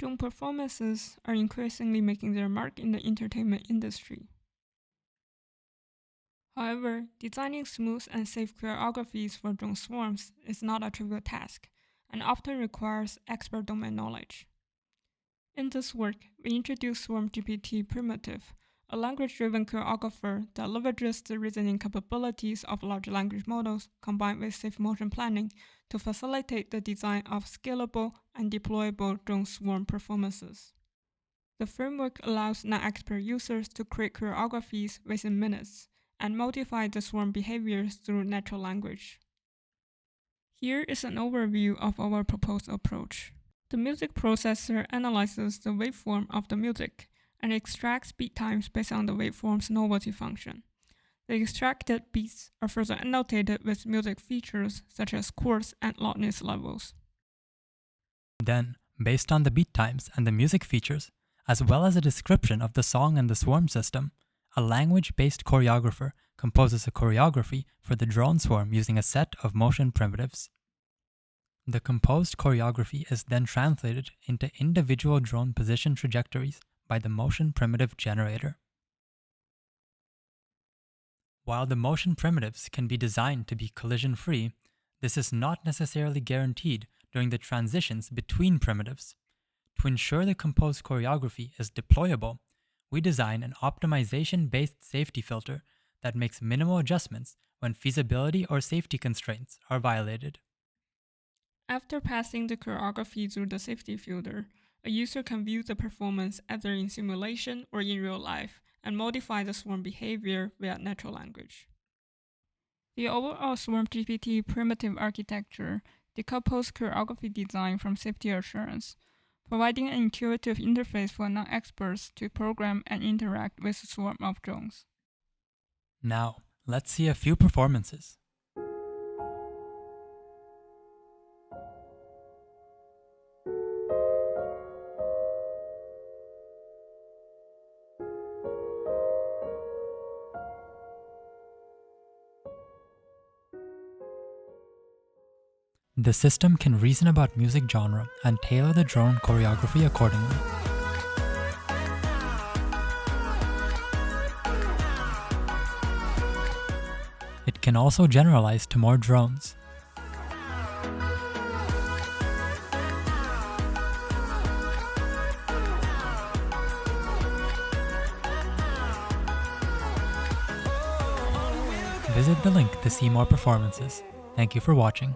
Drone performances are increasingly making their mark in the entertainment industry. However, designing smooth and safe choreographies for drone swarms is not a trivial task, and often requires expert domain knowledge. In this work, we introduce SwarmGPT-Primitive, a language-driven choreographer that leverages the reasoning capabilities of large language models combined with safe motion planning to facilitate the design of scalable and deployable drone swarm performances. The framework allows non-expert users to create choreographies within minutes and modify the swarm behaviors through natural language. Here is an overview of our proposed approach. The music processor analyzes the waveform of the music and extracts beat times based on the waveform's novelty function. The extracted beats are further annotated with music features such as chords and loudness levels. Then, based on the beat times and the music features, as well as a description of the song and the swarm system, a language-based choreographer composes a choreography for the drone swarm using a set of motion primitives. The composed choreography is then translated into individual drone position trajectories by the motion primitive generator. While the motion primitives can be designed to be collision-free, this is not necessarily guaranteed during the transitions between primitives. To ensure the composed choreography is deployable, we design an optimization-based safety filter that makes minimal adjustments when feasibility or safety constraints are violated. After passing the choreography through the safety filter, a user can view the performance either in simulation or in real life and modify the swarm behavior via natural language. The overall SwarmGPT-Primitive architecture decouples choreography design from safety assurance, providing an intuitive interface for non-experts to program and interact with a swarm of drones. Now, let's see a few performances. The system can reason about music genre and tailor the drone choreography accordingly. It can also generalize to more drones. Visit the link to see more performances. Thank you for watching.